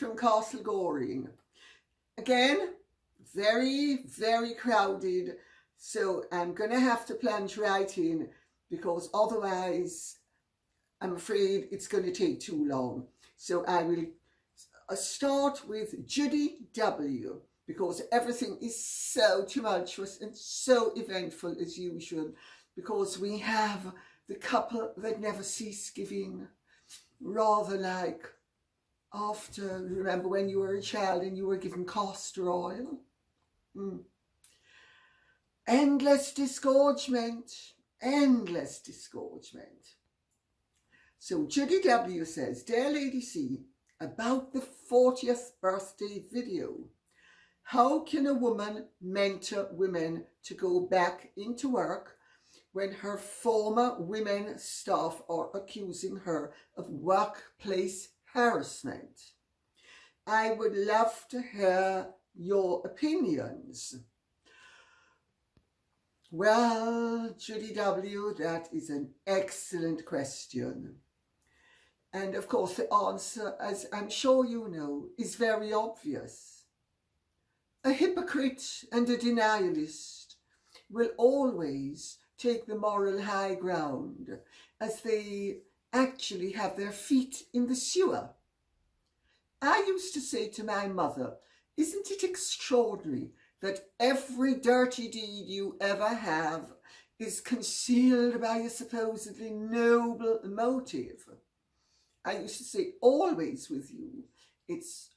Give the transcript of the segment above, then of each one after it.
from Castle Goring. Again, very, very crowded. So I'm going to have to plunge right in because otherwise I'm afraid it's going to take too long. So I will start with Judy W. because everything is so tumultuous and so eventful as usual, because we have the couple that never cease giving, rather like after, remember when you were a child and you were given castor oil? Endless disgorgement, endless disgorgement. So Judy W says, Dear Lady C, about the 40th birthday video, how can a woman mentor women to go back into work when her former women staff are accusing her of workplace harassment? I would love to hear your opinions. Well, Judy W, that is an excellent question. And of course, the answer, as I'm sure you know, is very obvious. A hypocrite and a denialist will always take the moral high ground, as they actually have their feet in the sewer. I used to say to my mother, isn't it extraordinary that every dirty deed you ever have is concealed by a supposedly noble motive? I used to say, always with you, it's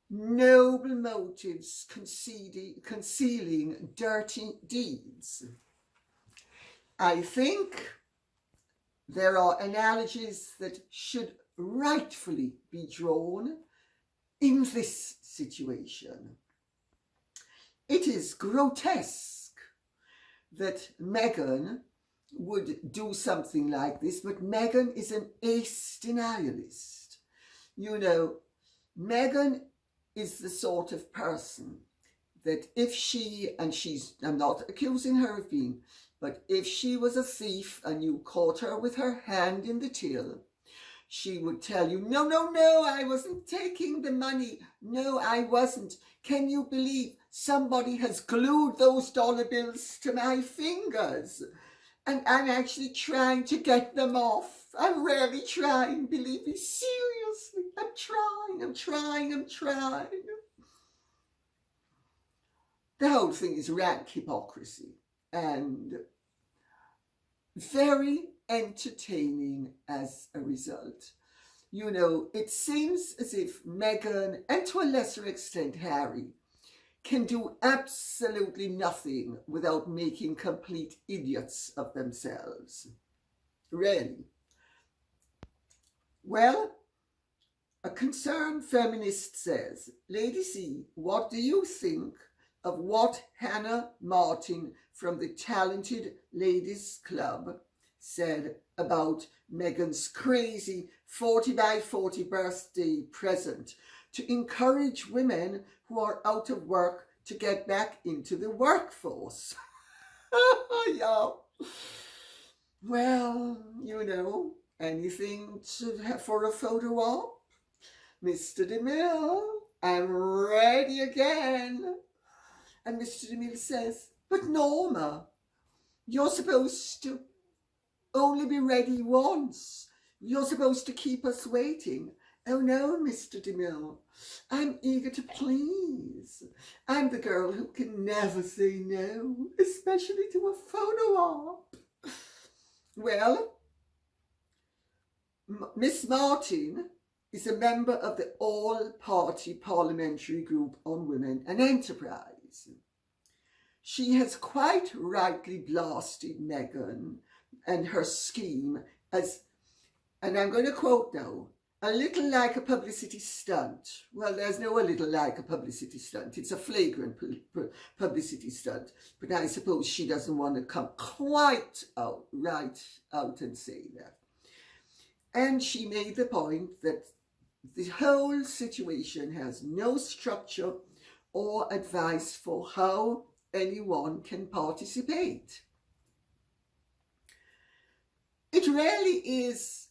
noble motives concealing dirty deeds. I think there are analogies that should rightfully be drawn in this situation. It is grotesque that Meghan would do something like this, but Meghan is an ace denialist. You know, Meghan is the sort of person that if she, and I'm not accusing her of being, but if she was a thief and you caught her with her hand in the till, she would tell you, no, I wasn't taking the money. No, I wasn't. Can you believe somebody has glued those dollar bills to my fingers? And I'm actually trying to get them off. I'm really trying, believe me, seriously. I'm trying. The whole thing is rank hypocrisy and very entertaining as a result. You know, it seems as if Meghan, and to a lesser extent Harry, can do absolutely nothing without making complete idiots of themselves. Really. Well, a concerned feminist says, Lady C, what do you think of what Hannah Martin from the Talented Ladies Club said about Meghan's crazy 40 by 40 birthday present to encourage women who are out of work to get back into the workforce? Yeah. Well, you know, anything for a photo op. Mr. DeMille, I'm ready again. And Mr. DeMille says, but Norma, you're supposed to only be ready once. You're supposed to keep us waiting. Oh no, Mr. DeMille, I'm eager to please. I'm the girl who can never say no, especially to a photo op. Well, Miss Martin is a member of the all-party Parliamentary Group on Women and Enterprise. She has quite rightly blasted Meghan and her scheme as, and I'm going to quote now, a little like a publicity stunt. Well, there's no a little like a publicity stunt. It's a flagrant publicity stunt. But I suppose she doesn't want to come quite right out and say that. And she made the point that the whole situation has no structure or advice for how anyone can participate. It really is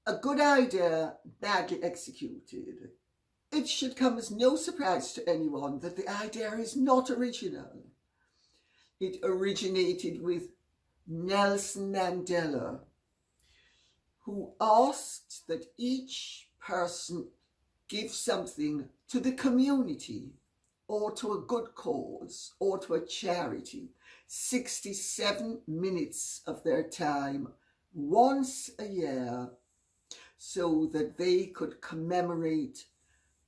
a good idea, badly executed. It should come as no surprise to anyone that the idea is not original. It originated with Nelson Mandela, who asked that each person give something to the community or to a good cause or to a charity, 67 minutes of their time once a year, so that they could commemorate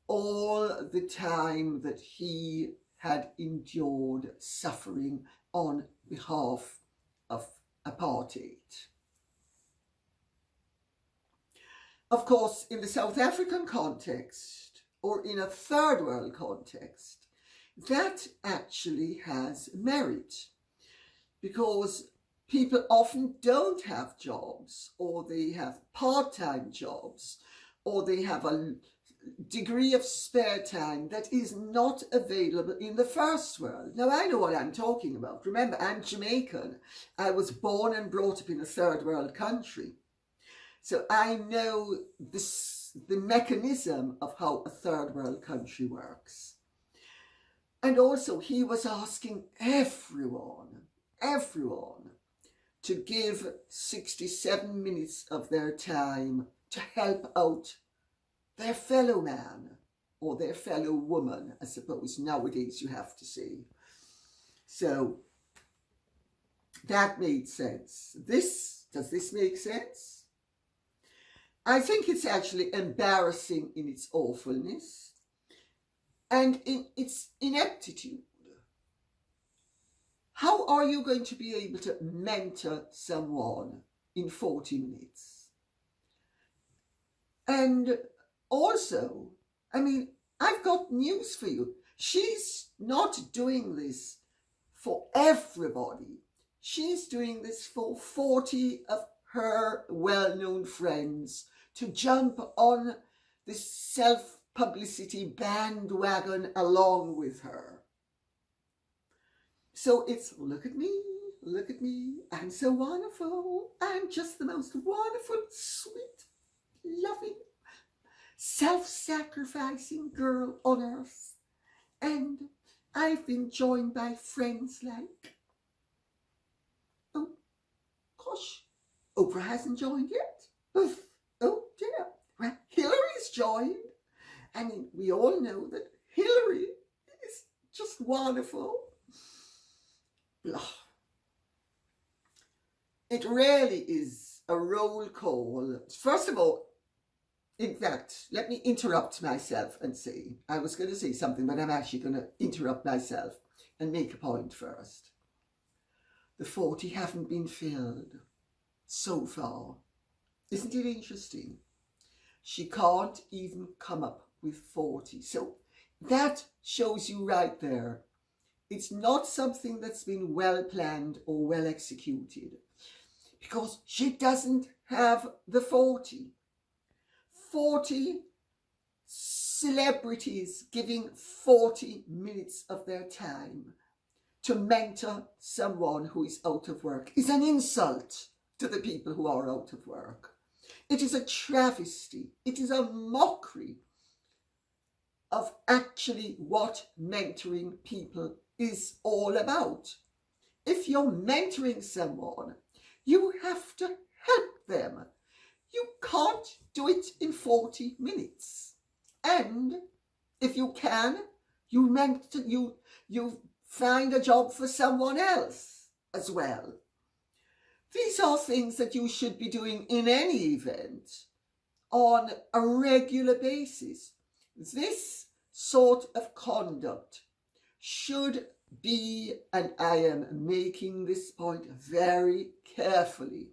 all the time that he had endured suffering on behalf of apartheid. Of course, in the South African context, or in a third world context, that actually has merit, because people often don't have jobs, or they have part-time jobs, or they have a degree of spare time that is not available in the first world. Now, I know what I'm talking about. Remember, I'm Jamaican. I was born and brought up in a third world country. So I know the mechanism of how a third world country works. And also, he was asking everyone to give 67 minutes of their time to help out their fellow man or their fellow woman, I suppose nowadays you have to say. So that made sense. Does this make sense? I think it's actually embarrassing in its awfulness and in its ineptitude. How are you going to be able to mentor someone in 40 minutes? And also, I mean, I've got news for you. She's not doing this for everybody. She's doing this for 40 of her well-known friends to jump on this self-publicity bandwagon along with her. So it's, look at me, I'm so wonderful, I'm just the most wonderful, sweet, loving, self-sacrificing girl on earth. And I've been joined by friends like, oh gosh, Oprah hasn't joined yet. Oh dear, well, Hillary's joined. I mean, we all know that Hillary is just wonderful. Blah. It really is a roll call. First of all, in fact, let me interrupt myself and say, I was going to say something, but I'm actually going to interrupt myself and make a point first. The 40 haven't been filled so far. Isn't it interesting? She can't even come up with 40. So that shows you right there. It's not something that's been well planned or well executed, because she doesn't have the 40. 40 celebrities giving 40 minutes of their time to mentor someone who is out of work is an insult to the people who are out of work. It is a travesty. It is a mockery of actually what mentoring people is all about. If you're mentoring someone, you have to help them. You can't do it in 40 minutes. And if you can, you find a job for someone else as well. These are things that you should be doing in any event on a regular basis. This sort of conduct should be, and I am making this point very carefully,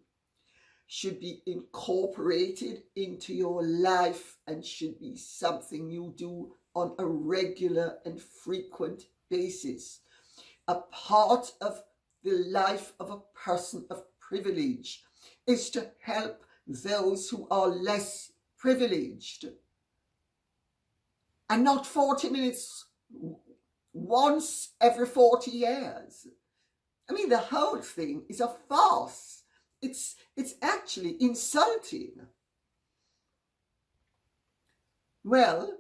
should be incorporated into your life and should be something you do on a regular and frequent basis. A part of the life of a person of privilege is to help those who are less privileged. And not 40 minutes once every 40 years. I mean, the whole thing is a farce. It's actually insulting. Well,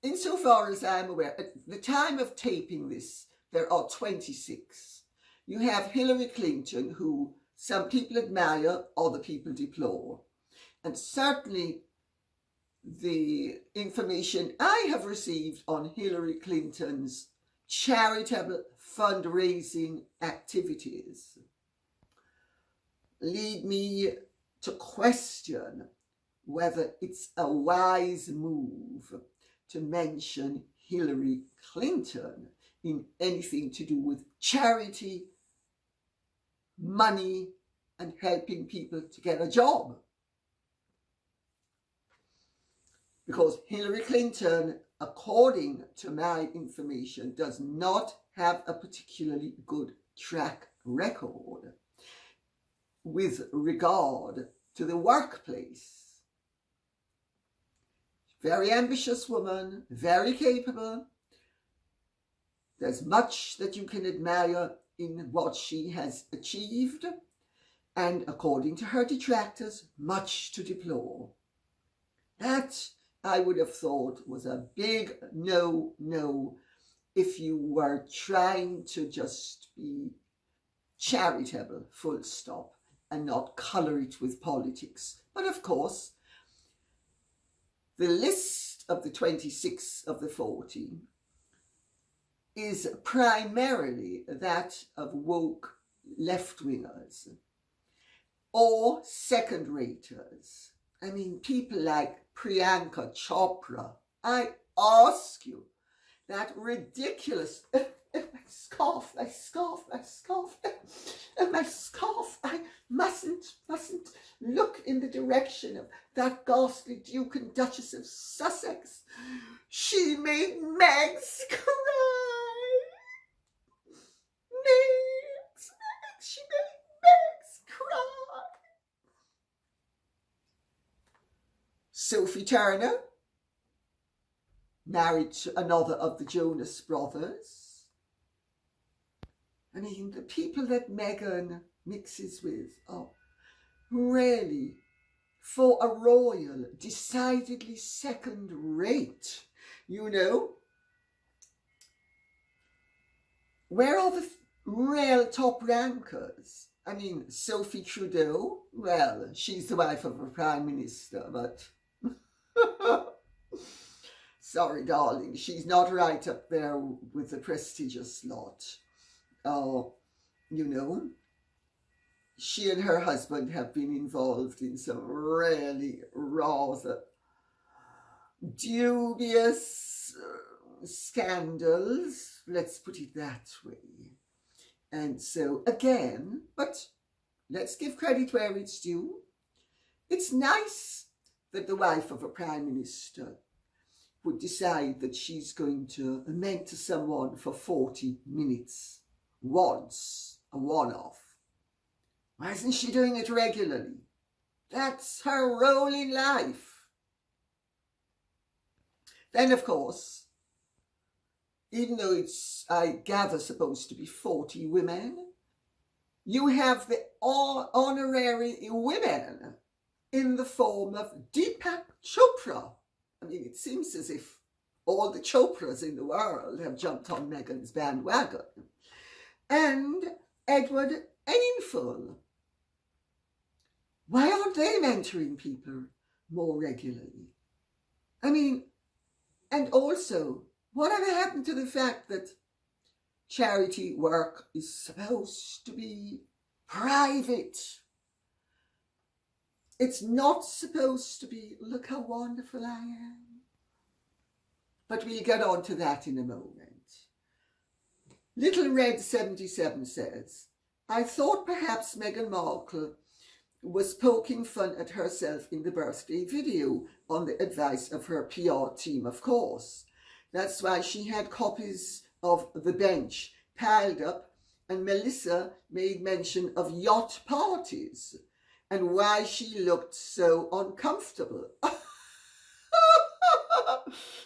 insofar as I'm aware, at the time of taping this, there are 26. You have Hillary Clinton, who some people admire, other people deplore. And certainly the information I have received on Hillary Clinton's charitable fundraising activities lead me to question whether it's a wise move to mention Hillary Clinton in anything to do with charity, money, and helping people to get a job. Because Hillary Clinton, according to my information, does not have a particularly good track record with regard to the workplace. Very ambitious woman, very capable. There's much that you can admire in what she has achieved, and according to her detractors, much to deplore. That, I would have thought, was a big no if you were trying to just be charitable, full stop, and not colour it with politics. But of course, the list of the 26 of the 40 is primarily that of woke left-wingers or second-raters. I mean, people like Priyanka Chopra. I ask you, that ridiculous, my scarf, I mustn't look in the direction of that ghastly Duke and Duchess of Sussex. She made Megs cry. She made Megs cry. Sophie Turner, married to another of the Jonas brothers. I mean, the people that Meghan mixes with are really, for a royal, decidedly second rate. You know, where are the real top rankers? I mean, Sophie Trudeau, well, she's the wife of a prime minister, but sorry, darling, she's not right up there with the prestigious lot. You know, she and her husband have been involved in some really rather dubious scandals, let's put it that way. And so, again, but let's give credit where it's due. It's nice that the wife of a prime minister would decide that she's going to mentor someone for 40 minutes once, a one-off. Why isn't she doing it regularly? That's her role in life. Then, of course, even though it's, I gather, supposed to be 40 women, you have the honorary women in the form of Deepak Chopra. I mean, it seems as if all the Chopras in the world have jumped on Meghan's bandwagon. And Edward Enninful. Why aren't they mentoring people more regularly? I mean, and also, whatever happened to the fact that charity work is supposed to be private? It's not supposed to be, look how wonderful I am. But we'll get on to that in a moment. Little Red 77 says, I thought perhaps Meghan Markle was poking fun at herself in the birthday video on the advice of her PR team, of course. That's why she had copies of The Bench piled up, and Melissa made mention of yacht parties and why she looked so uncomfortable.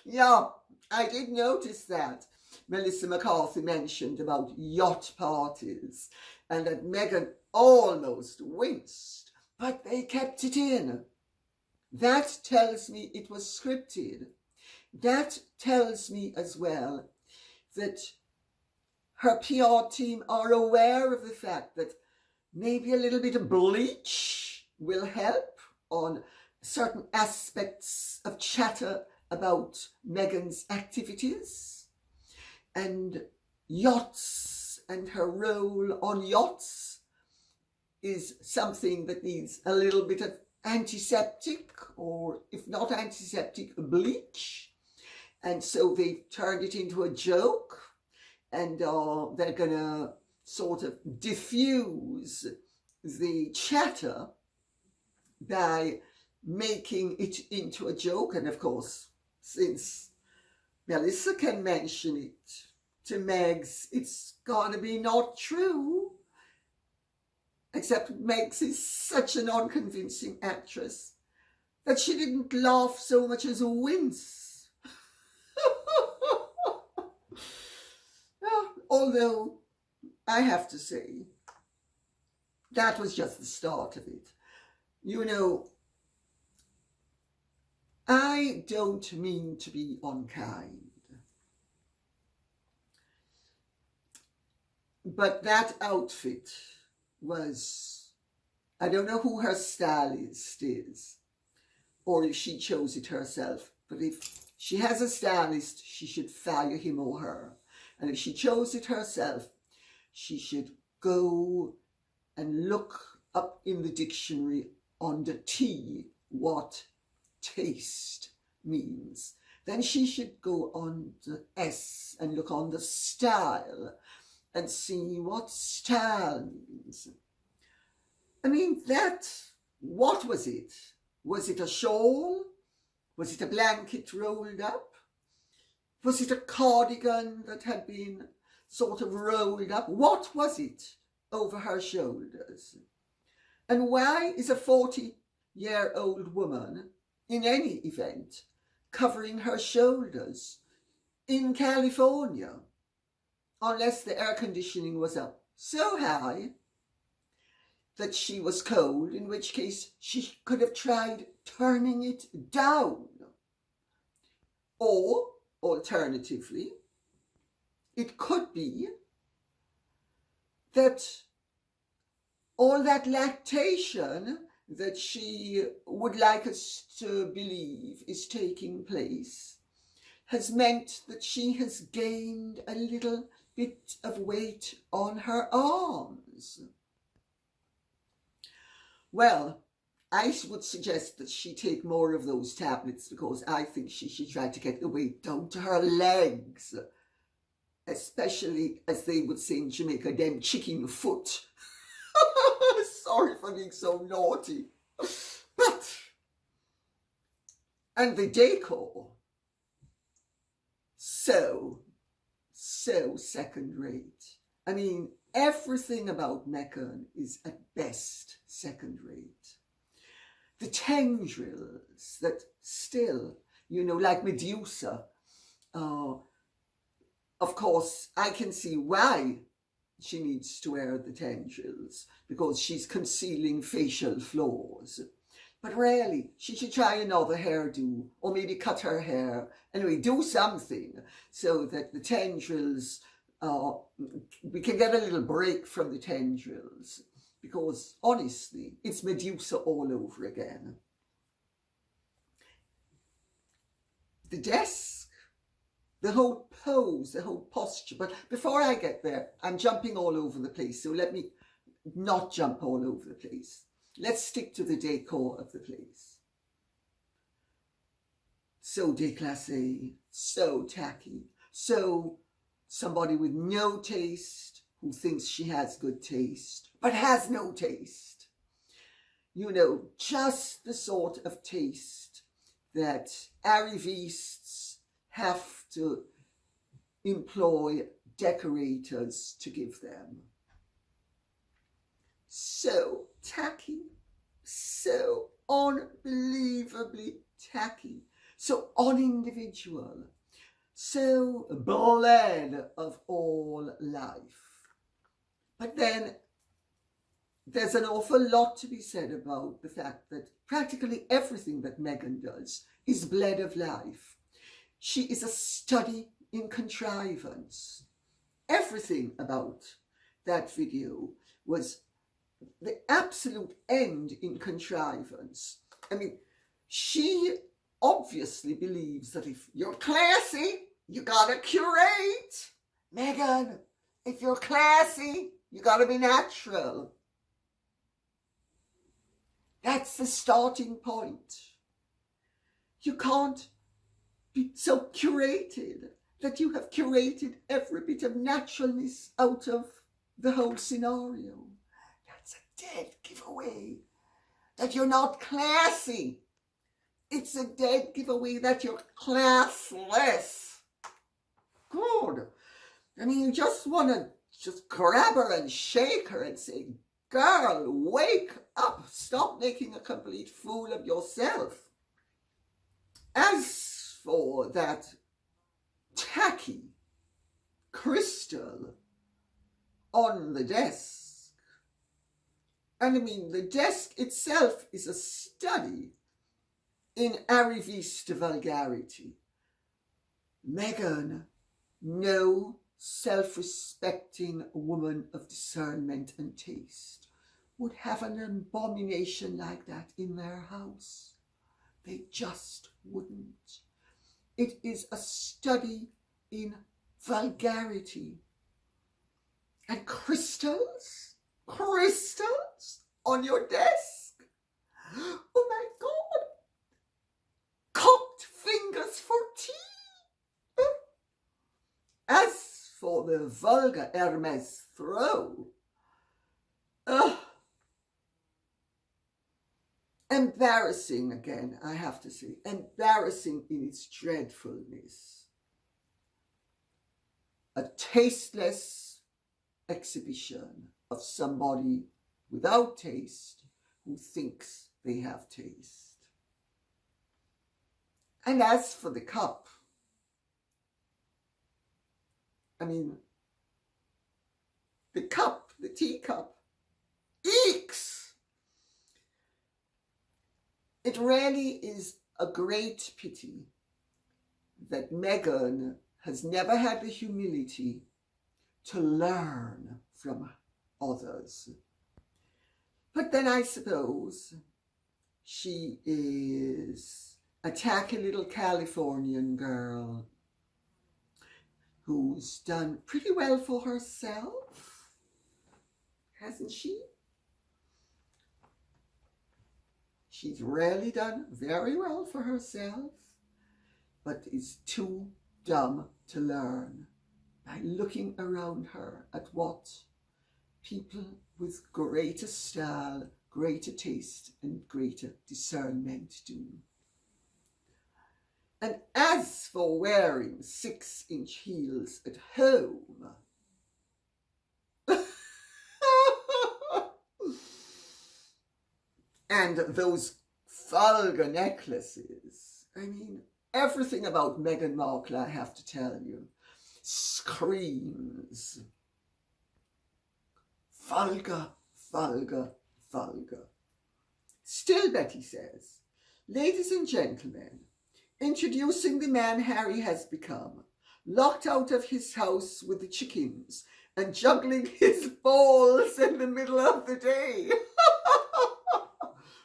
Yeah, I did notice that. Melissa McCarthy mentioned about yacht parties and that Meghan almost winced, but they kept it in. That tells me it was scripted. that tells me as well that her PR team are aware of the fact that maybe a little bit of bleach will help on certain aspects of chatter about Meghan's activities, and yachts and her role on yachts is something that needs a little bit of antiseptic, or if not antiseptic, bleach. And so they've turned it into a joke, and they're gonna sort of diffuse the chatter by making it into a joke. And of course, since Melissa can mention it to Megs, it's gonna be not true. Except Megs is such an unconvincing actress that she didn't laugh so much as wince. Although, I have to say, that was just the start of it. You know, I don't mean to be unkind, but that outfit was, I don't know who her stylist is, or if she chose it herself, but if she has a stylist, she should fire him or her. And if she chose it herself, she should go and look up in the dictionary under T what taste means. Then she should go on the S and look on the style and see what style means. I mean, what was it? Was it a shawl? Was it a blanket rolled up? Was it a cardigan that had been sort of rolled up? What was it over her shoulders? And why is a 40-year-old woman, in any event, covering her shoulders in California? Unless the air conditioning was up so high that she was cold, in which case she could have tried turning it down. Or, alternatively, it could be that all that lactation that she would like us to believe is taking place has meant that she has gained a little bit of weight on her arms. Well, I would suggest that she take more of those tablets, because I think she should try to get the weight down to her legs, especially, as they would say in Jamaica, them chicken foot. Sorry for being so naughty. But, and the decor, so second rate. I mean, everything about Meghan is at best second rate. The tendrils that still, you know, like Medusa, of course, I can see why she needs to wear the tendrils, because she's concealing facial flaws. But really, she should try another hairdo, or maybe cut her hair. Anyway, do something so that the tendrils, we can get a little break from the tendrils. Because honestly, it's Medusa all over again. The desk, the whole pose, the whole posture. But before I get there, I'm jumping all over the place. So let me not jump all over the place. Let's stick to the decor of the place. So déclassé, so tacky, so somebody with no taste who thinks she has good taste, but has no taste. You know, just the sort of taste that arrivistes have to employ decorators to give them. So tacky, so unbelievably tacky, so unindividual, so bled of all life. But then there's an awful lot to be said about the fact that practically everything that Meghan does is bled of life. She is a study in contrivance. Everything about that video was the absolute end in contrivance. I mean, she obviously believes that if you're classy, you gotta curate. Meghan, if you're classy, you gotta be natural. That's the starting point. You can't be so curated that you have curated every bit of naturalness out of the whole scenario. That's a dead giveaway that you're not classy. It's a dead giveaway that you're classless. Good. I mean, you just want to just grab her and shake her and say, girl, wake up. Stop making a complete fool of yourself. As for that tacky crystal on the desk, and I mean, the desk itself is a study in arriviste vulgarity. Meghan, no self-respecting woman of discernment and taste, would have an abomination like that in their house. They just wouldn't. It is a study in vulgarity. And crystals? Crystals on your desk? Oh my God! Cocked fingers for tea? As for the vulgar Hermes throw, embarrassing again, I have to say, embarrassing in its dreadfulness. A tasteless exhibition of somebody without taste who thinks they have taste. And as for the cup, I mean, the cup, the teacup, eeks! It really is a great pity that Meghan has never had the humility to learn from others. But then I suppose she is a tacky little Californian girl who's done pretty well for herself, hasn't she? She's really done very well for herself, but is too dumb to learn by looking around her at what people with greater style, greater taste, and greater discernment do. And as for wearing 6-inch heels at home, and those vulgar necklaces, I mean, everything about Meghan Markle, I have to tell you, screams vulgar, vulgar, vulgar. Still, Betty says, ladies and gentlemen, introducing the man Harry has become, locked out of his house with the chickens and juggling his balls in the middle of the day.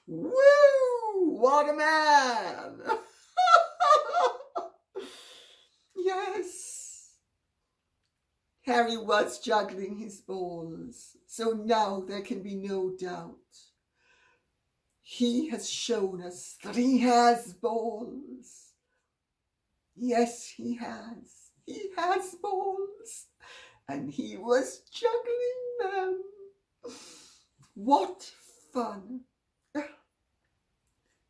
Woo! What a man! Yes, Harry was juggling his balls, so now there can be no doubt. He has shown us that he has balls. Yes, he has. He has balls. And he was juggling them. What fun.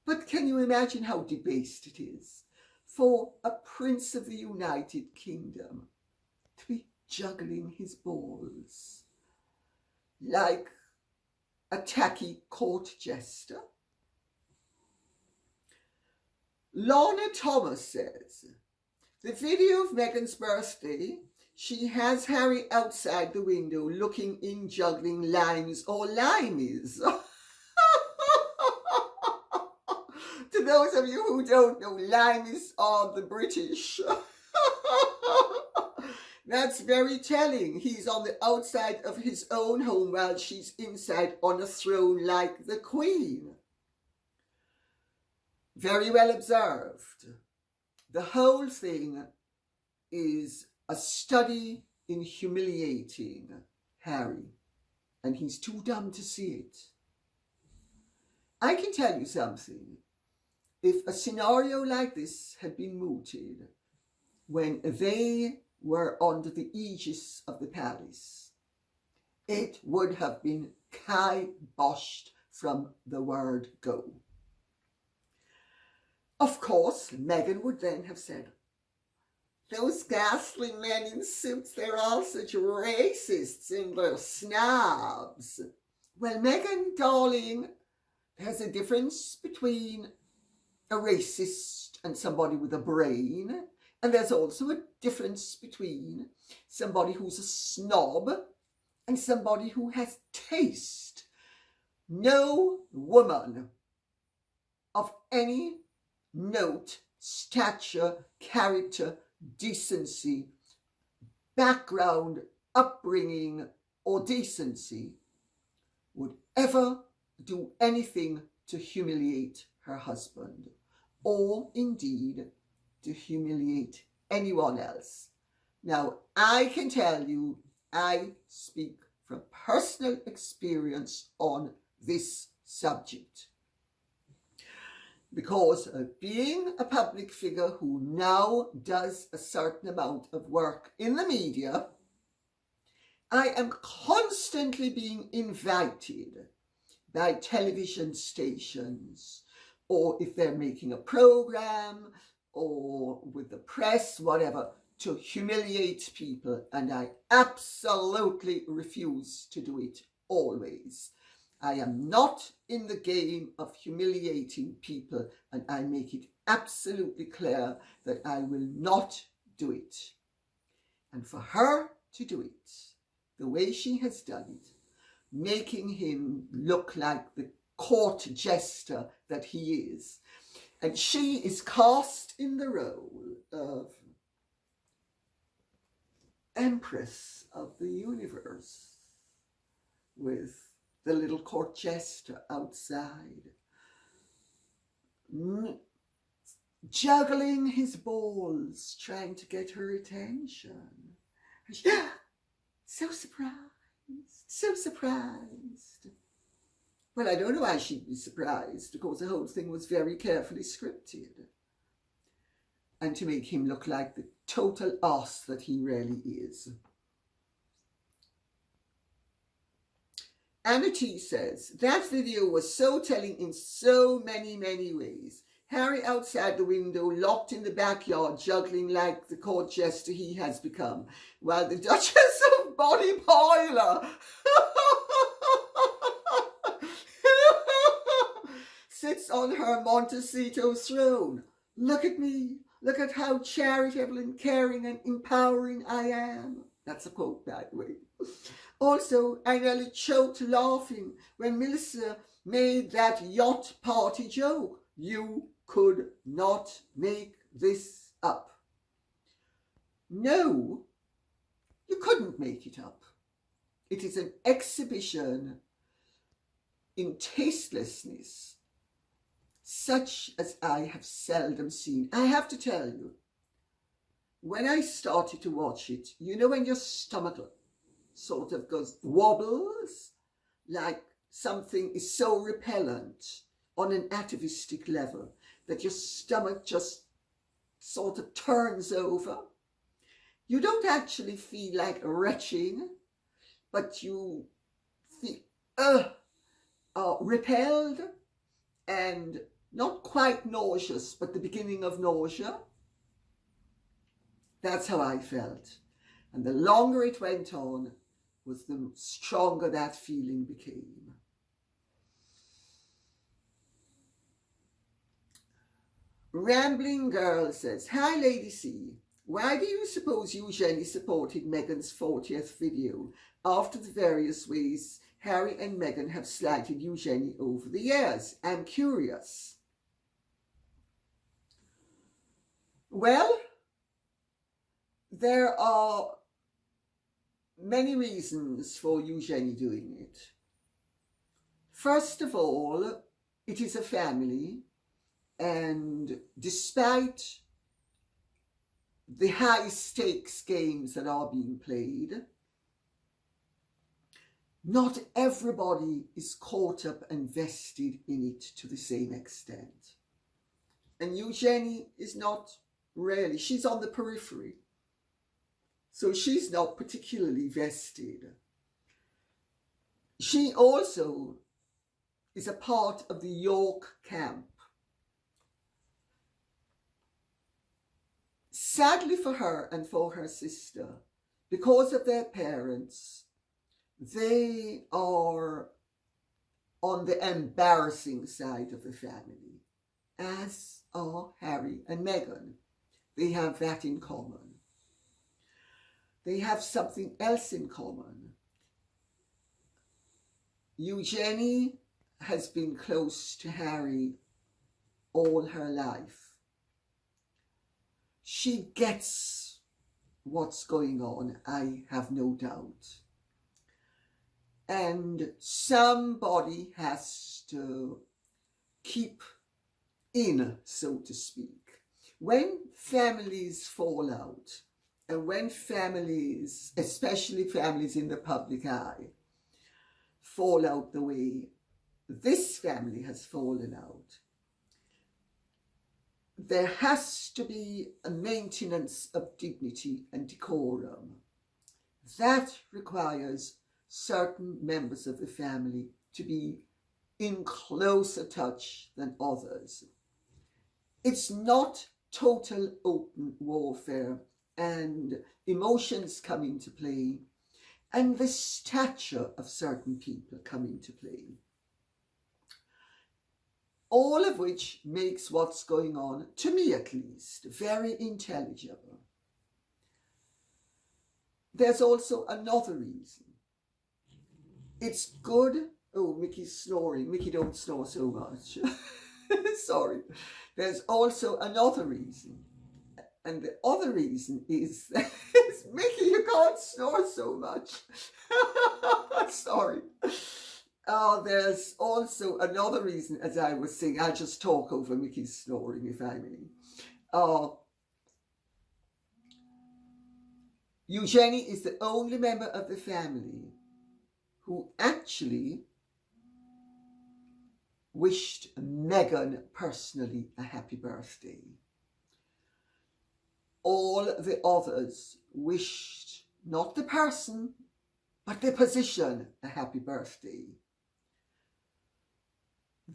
But can you imagine how debased it is for a prince of the United Kingdom to be juggling his balls like a tacky court jester? Lorna Thomas says, the video of Meghan's birthday, she has Harry outside the window looking in, juggling limes or limeys. To For those of you who don't know, lime is on the British. That's very telling. He's on the outside of his own home while she's inside on a throne like the Queen. Very well observed. The whole thing is a study in humiliating Harry, and he's too dumb to see it. I can tell you something. If a scenario like this had been mooted when they were under the aegis of the palace, it would have been kiboshed from the word go. Of course, Meghan would then have said, those ghastly men in suits, they're all such racists and they're snobs. Well, Meghan, darling, there's a difference between a racist and somebody with a brain, and there's also a difference between somebody who's a snob and somebody who has taste. No woman of any note, stature, character, decency, background, upbringing, or decency would ever do anything to humiliate her husband, or indeed to humiliate anyone else. Now, I can tell you, I speak from personal experience on this subject. Because of being a public figure who now does a certain amount of work in the media, I am constantly being invited by television stations, or if they're making a program, or with the press, whatever, to humiliate people, and I absolutely refuse to do it always. I am not in the game of humiliating people, and I make it absolutely clear that I will not do it. And for her to do it the way she has done it, making him look like the court jester that he is, and she is cast in the role of Empress of the Universe with the little court jester outside, juggling his balls, trying to get her attention. And she, so surprised, so surprised. Well, I don't know why she'd be surprised, because the whole thing was very carefully scripted. And to make him look like the total ass that he really is. Anna T says, that video was so telling in so many ways. Harry outside the window, locked in the backyard, juggling like the court jester he has become, while the Duchess of Bodyboiler sits on her Montecito throne. Look at me. Look at how charitable and caring and empowering I am. That's a quote, by the way. Also, I nearly choked laughing when Melissa made that yacht party joke. You could not make this up. No, you couldn't make it up. It is an exhibition in tastelessness, such as I have seldom seen. I have to tell you, when I started to watch it, you know when your stomach sort of goes wobbles, like something is so repellent on an atavistic level that your stomach just sort of turns over. You don't actually feel like retching, but you feel repelled and not quite nauseous, but the beginning of nausea. That's how I felt. And the longer it went on, was the stronger that feeling became. Rambling Girl says, hi Lady C, why do you suppose Eugenie supported Meghan's 40th video after the various ways Harry and Meghan have slighted Eugenie over the years? I'm curious. Well, there are many reasons for Eugenie doing it. First of all, it is a family, and despite the high stakes games that are being played, not everybody is caught up and vested in it to the same extent. And Eugenie is not really, she's on the periphery. So she's not particularly vested. She also is a part of the York camp. Sadly for her and for her sister, because of their parents, they are on the embarrassing side of the family, as are Harry and Meghan. They have that in common. They have something else in common. Eugenie has been close to Harry all her life. She gets what's going on, I have no doubt. And somebody has to keep in, so to speak. When families fall out, and when families, especially families in the public eye, fall out the way this family has fallen out, there has to be a maintenance of dignity and decorum. That requires certain members of the family to be in closer touch than others. It's not total open warfare, and emotions come into play, and the stature of certain people come into play. All of which makes what's going on, to me at least, very intelligible. There's also another reason. It's good. Oh, Mickey's snoring. Mickey, don't snore so much. Sorry. There's also another reason. And the other reason is Mickey, you can't snore so much. Sorry. There's also another reason, as I was saying. I'll just talk over Mickey's snoring, if I may. Eugenie is the only member of the family who actually wished Meghan personally a happy birthday. All the others wished not the person, but the position a happy birthday.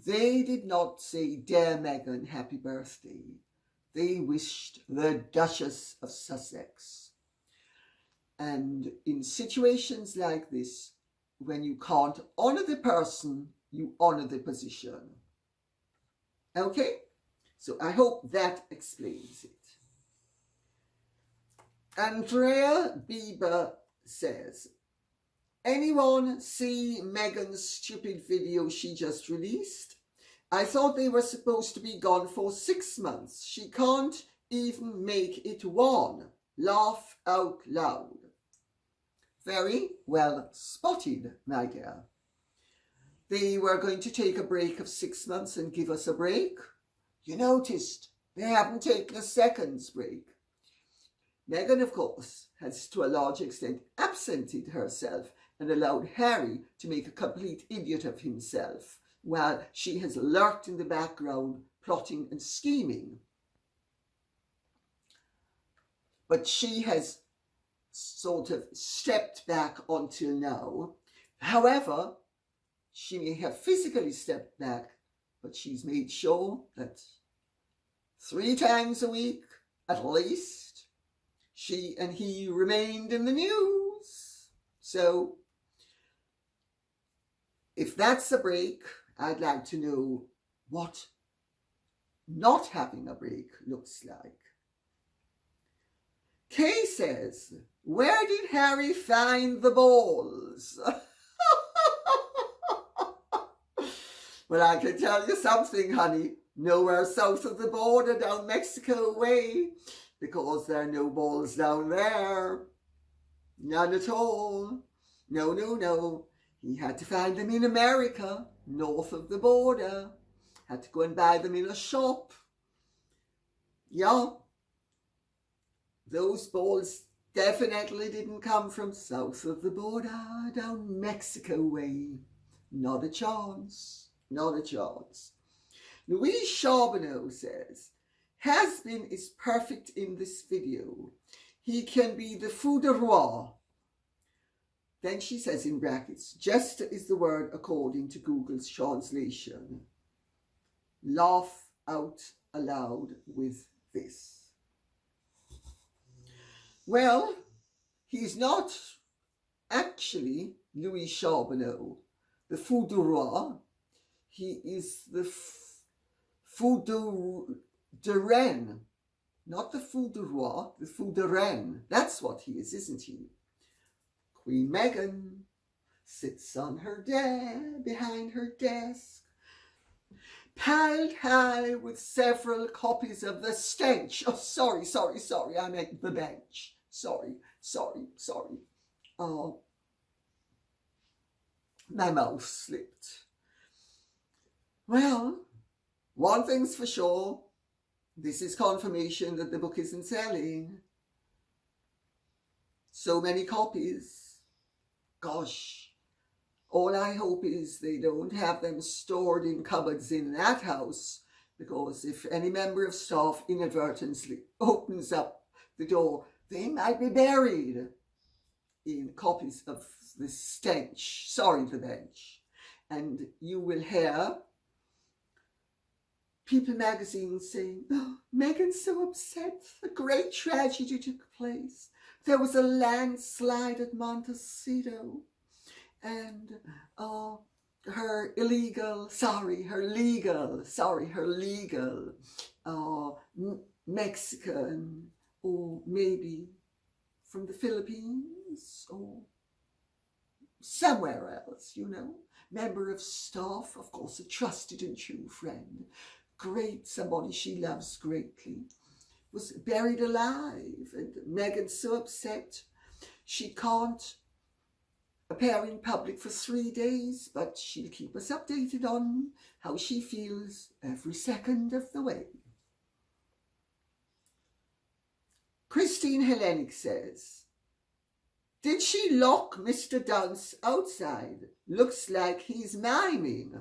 They did not say, "Dear Meghan, happy birthday." They wished the Duchess of Sussex. And in situations like this, when you can't honour the person, you honour the position. Okay? So I hope that explains it. Andrea Bieber says, anyone see Meghan's stupid video she just released? I thought they were supposed to be gone for 6 months. She can't even make it one. Laugh out loud. Very well spotted, my dear. They were going to take a break of 6 months and give us a break. You noticed they haven't taken a second's break. Meghan, of course, has to a large extent absented herself and allowed Harry to make a complete idiot of himself, while she has lurked in the background, plotting and scheming. But she has sort of stepped back until now. However, she may have physically stepped back, but she's made sure that 3 times a week, at least, she and he remained in the news. So, if that's a break, I'd like to know what not having a break looks like. Kay says, where did Harry find the balls? Well, I can tell you something, honey. nowhere south of the border, down Mexico way, because there are no balls down there. None at all. No, no, no. He had to find them in America, north of the border. Had to go and buy them in a shop. Yeah. Those balls definitely didn't come from south of the border, down Mexico way. Not a chance. Not a chance. Louise Charbonneau says, has-been is perfect in this video. He can be the fou de roi. Then she says in brackets, jester is the word according to Google's translation. Laugh out aloud with this. Well, he's not actually Louis Charbonneau, the fou de roi. He is the fou de reine. Not the fou de roi, the fou de reine. That's what he is, isn't he? Queen Meghan sits on her behind her desk, piled high with several copies of The Stench. Oh, sorry, I meant The Bench. Sorry. Oh, my mouth slipped. Well, one thing's for sure. This is confirmation that the book isn't selling. So many copies. Gosh, all I hope is they don't have them stored in cupboards in that house, because if any member of staff inadvertently opens up the door, they might be buried in copies of The Stench. Sorry, The Bench. And you will hear People magazine saying, oh, Meghan's so upset. A great tragedy took place. There was a landslide at Montecito. And her legal Mexican, or maybe from the Philippines, or somewhere else, you know, member of staff, of course, a trusted and true friend, great, somebody she loves greatly, was buried alive. And Meghan's so upset she can't appear in public for 3 days, but she'll keep us updated on how she feels every second of the way. Christine Hellenic says, did she lock Mr. Dunce outside? Looks like he's miming.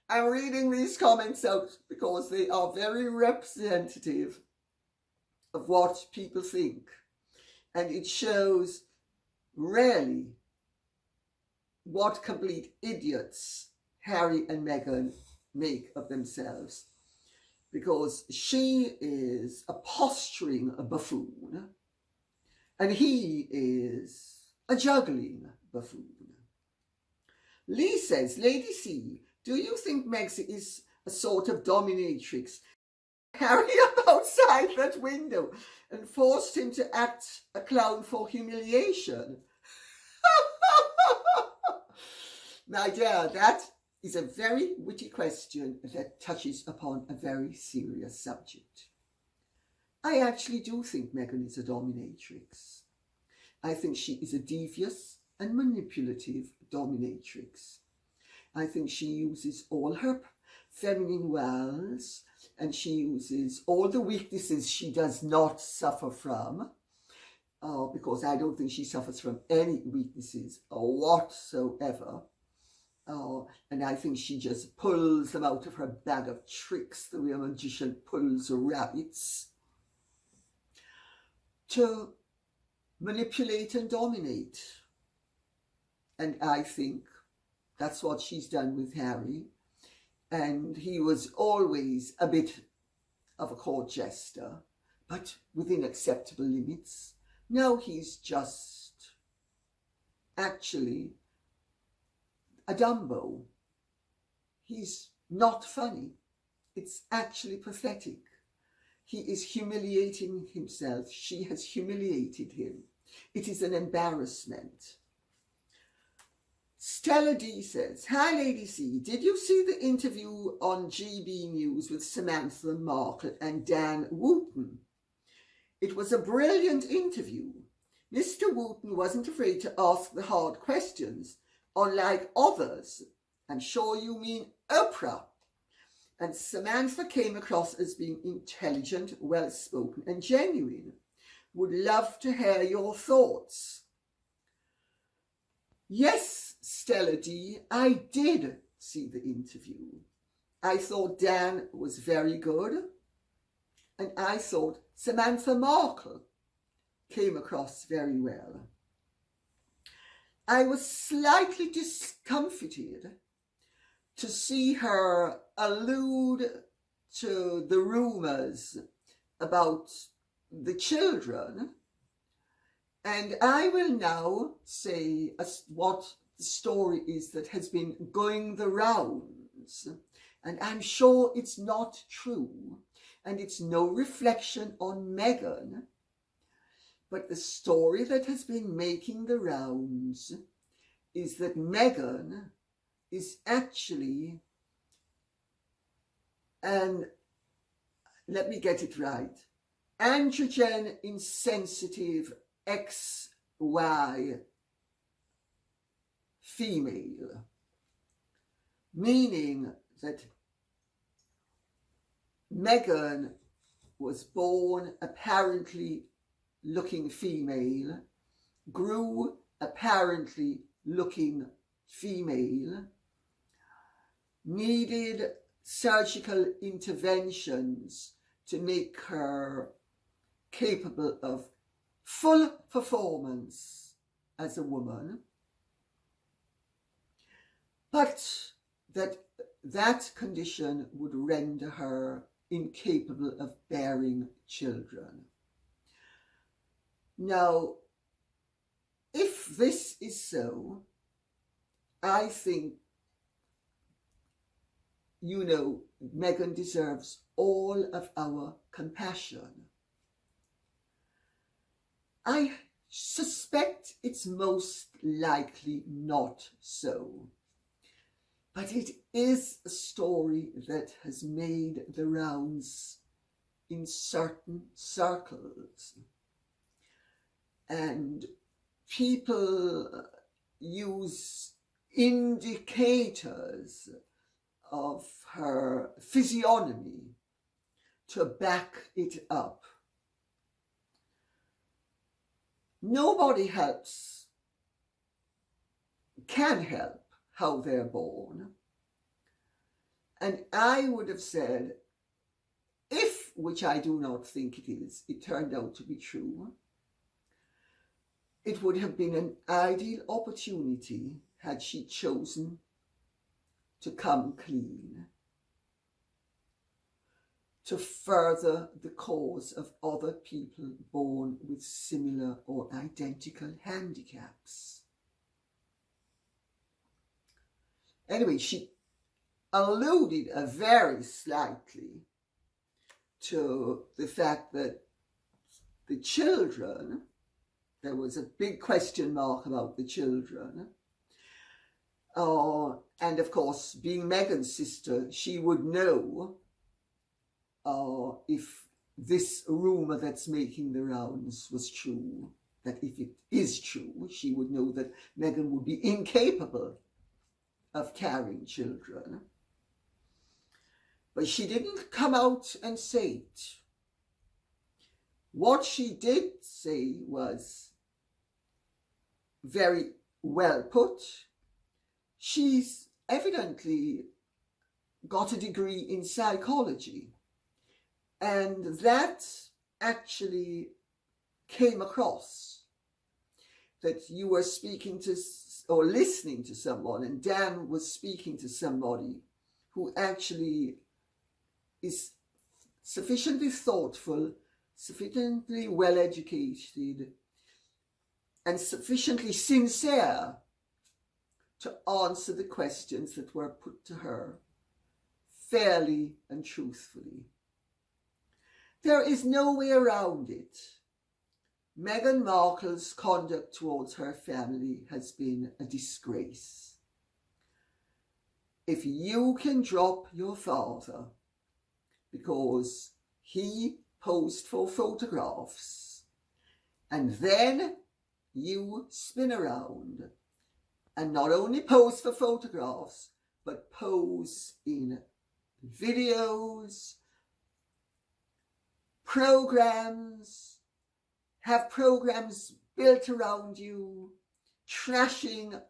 I'm reading these comments out because they are very representative of what people think. And it shows really what complete idiots Harry and Meghan make of themselves. Because she is a posturing buffoon and he is a juggling buffoon. Lee says, Lady C, do you think Megxie is a sort of dominatrix? Harry up outside that window and forced him to act a clown for humiliation. My dear, that is a very witty question that touches upon a very serious subject. I actually do think Meghan is a dominatrix. I think she is a devious and manipulative dominatrix. I think she uses all her feminine wiles and she uses all the weaknesses she does not suffer from, because I don't think she suffers from any weaknesses whatsoever. And I think she just pulls them out of her bag of tricks the way a magician pulls rabbits, to manipulate and dominate. And I think that's what she's done with Harry. And he was always a bit of a court jester, but within acceptable limits. Now he's just actually a Dumbo. He's not funny. It's actually pathetic. He is humiliating himself. She has humiliated him. It is an embarrassment. Stella D says, "Hi Lady C, did you see the interview on GB News with Samantha Markle and Dan Wooton? It was a brilliant interview. Mr. Wooton wasn't afraid to ask the hard questions, unlike others. I'm sure you mean Oprah. And Samantha came across as being intelligent, well-spoken and genuine. Would love to hear your thoughts." Yes, Stella D, I did see the interview. I thought Dan was very good, and I thought Samantha Markle came across very well. I was slightly discomfited to see her allude to the rumours about the children, and I will now say what the story is that has been going the rounds, and I'm sure it's not true, and it's no reflection on Meghan, but the story that has been making the rounds is that Meghan is actually, and let me get it right, Androgen Insensitive XY female, meaning that Meghan was born apparently looking female, grew apparently looking female, needed surgical interventions to make her capable of full performance as a woman, but that condition would render her incapable of bearing children. Now, if this is so, I think, Meghan deserves all of our compassion. I suspect it's most likely not so, but it is a story that has made the rounds in certain circles, and people use indicators of her physiognomy to back it up. Nobody can help how they're born. And I would have said, if, which I do not think it is, it turned out to be true, it would have been an ideal opportunity had she chosen to come clean, to further the cause of other people born with similar or identical handicaps. Anyway, she alluded very slightly to the fact that the children, there was a big question mark about the children, and of course, being Meghan's sister, she would know if this rumour that's making the rounds was true, that if it is true, she would know that Meghan would be incapable of carrying children. But she didn't come out and say it. What she did say was very well put. She's evidently got a degree in psychology, and that actually came across, that you were speaking to or listening to someone, and Dan was speaking to somebody who actually is sufficiently thoughtful, sufficiently well educated, and sufficiently sincere to answer the questions that were put to her fairly and truthfully. There is no way around it. Meghan Markle's conduct towards her family has been a disgrace. if you can drop your father because he posed for photographs, and then you spin around and not only pose for photographs, but pose in videos, programs, have programs built around you, trashing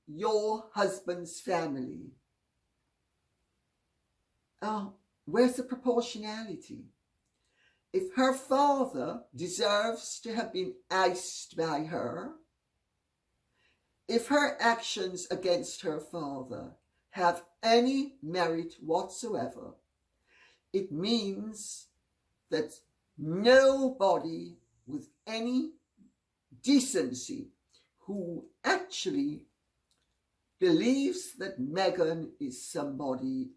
your husband's family. Oh, where's the proportionality? If her father deserves to have been iced by her, if her actions against her father have any merit whatsoever, it means that nobody with any decency who actually believes that Meghan is somebody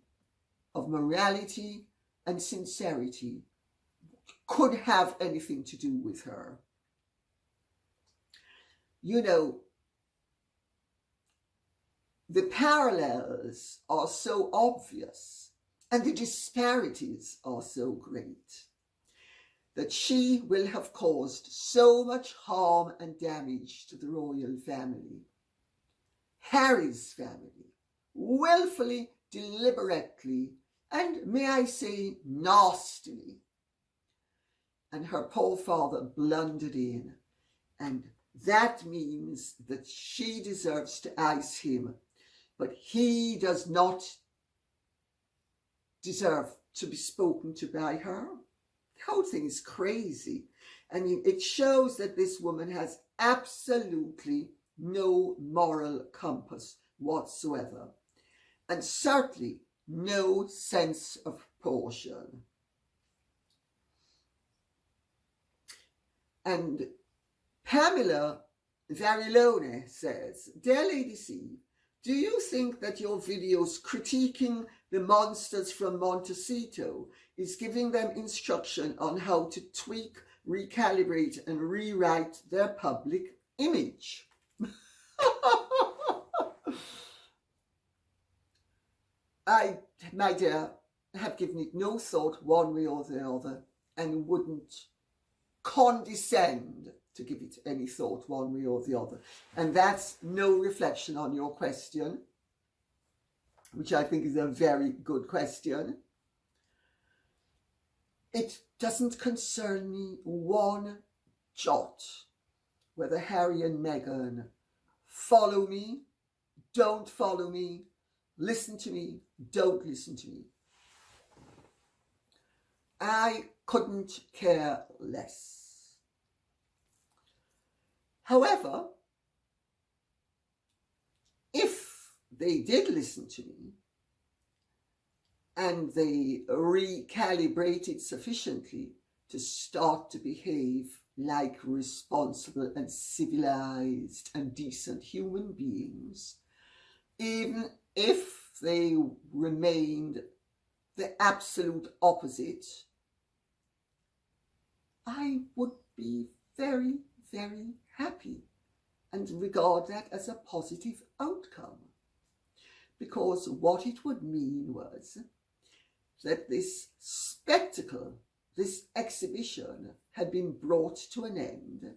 of morality and sincerity could have anything to do with her. You know, the parallels are so obvious and the disparities are so great that she will have caused so much harm and damage to the royal family, Harry's family, willfully, deliberately, and may I say nastily. And her poor father blundered in, and that means that she deserves to ice him, but he does not deserve to be spoken to by her. The whole thing is crazy. I mean, it shows that this woman has absolutely no moral compass whatsoever, and certainly no sense of proportion. And Pamela Varilone says, "Dear Lady C, do you think that your videos critiquing the monsters from Montecito is giving them instruction on how to tweak, recalibrate, and rewrite their public image?" I, my dear, have given it no thought one way or the other, and wouldn't condescend to give it any thought one way or the other. And that's no reflection on your question, which I think is a very good question. It doesn't concern me one jot whether Harry and Meghan follow me, don't follow me, listen to me, don't listen to me. I couldn't care less. However, if they did listen to me and they recalibrated sufficiently to start to behave like responsible and civilized and decent human beings, even if they remained the absolute opposite, I would be very, very happy and regard that as a positive outcome, because what it would mean was that this spectacle, this exhibition, had been brought to an end,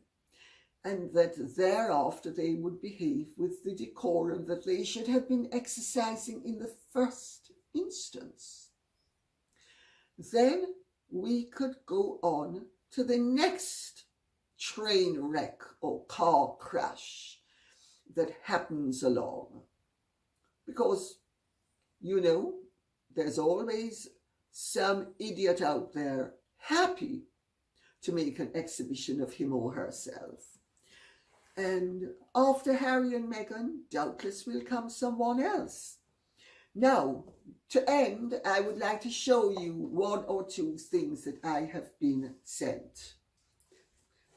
and that thereafter they would behave with the decorum that they should have been exercising in the first instance. Then we could go on to the next train wreck or car crash that happens along. Because, you know, there's always some idiot out there happy to make an exhibition of him or herself. And after Harry and Meghan, doubtless will come someone else. Now, to end, I would like to show you one or two things that I have been sent.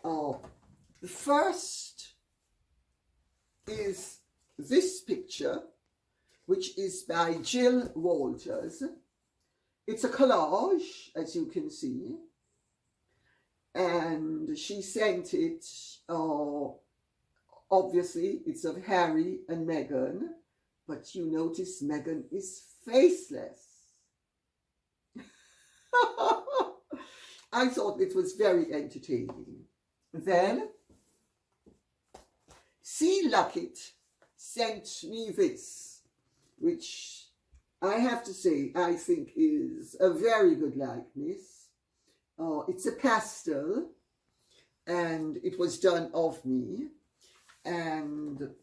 The first is this picture, which is by Jill Walters. It's a collage, as you can see, and she sent it, obviously it's of Harry and Meghan, but you notice Meghan is faceless. I thought it was very entertaining. Then, C. Luckett sent me this, which I have to say I think is a very good likeness. It's a pastel, and it was done of me, and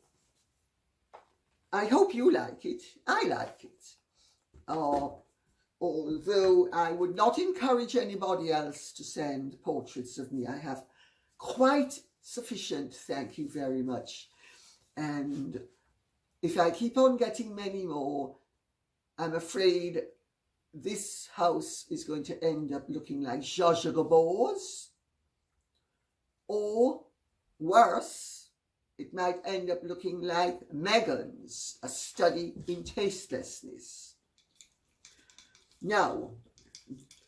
I hope you like it. I like it. Although I would not encourage anybody else to send portraits of me. I have quite sufficient, thank you very much. And if I keep on getting many more, I'm afraid this house is going to end up looking like Zsa Zsa Gabor's, or worse, it might end up looking like Meghan's, A Study in Tastelessness. Now,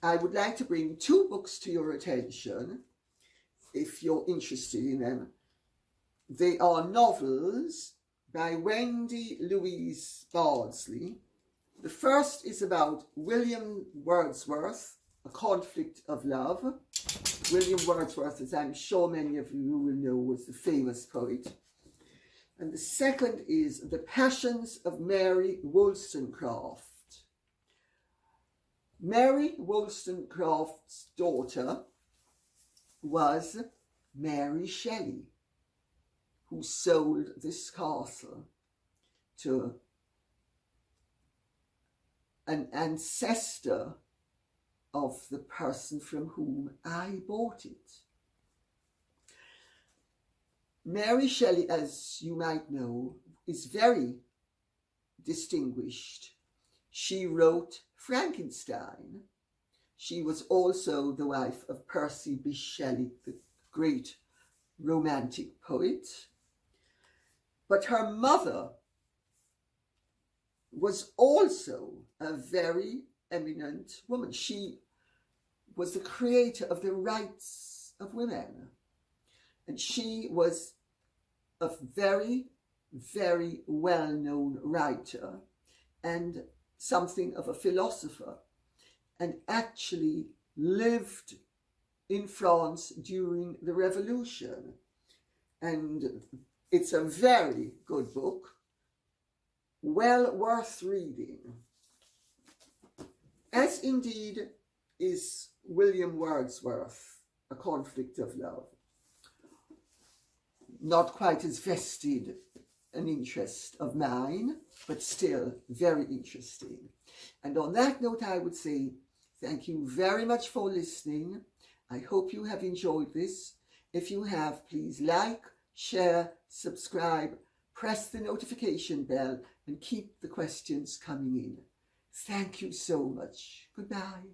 I would like to bring two books to your attention, if you're interested in them. They are novels by Wendy Louise Bardsley. The first is about William Wordsworth, A Conflict of Love. William Wordsworth, as I'm sure many of you will know, was the famous poet. And the second is The Passions of Mary Wollstonecraft. Mary Wollstonecraft's daughter was Mary Shelley, who sold this castle to an ancestor of the person from whom I bought it. Mary Shelley, as you might know, is very distinguished. She wrote Frankenstein. She was also the wife of Percy Bysshe Shelley, the great romantic poet. But her mother was also a very eminent woman. She was the creator of the rights of women. And she was a very, very well-known writer and something of a philosopher, and actually lived in France during the Revolution. And it's a very good book, well worth reading, as indeed is William Wordsworth, A Conflict of Love. Not quite as vested an interest of mine, but still very interesting. And on that note, I would say thank you very much for listening. I hope you have enjoyed this. If you have, please like, share, subscribe, press the notification bell, and keep the questions coming in. Thank you so much. Goodbye.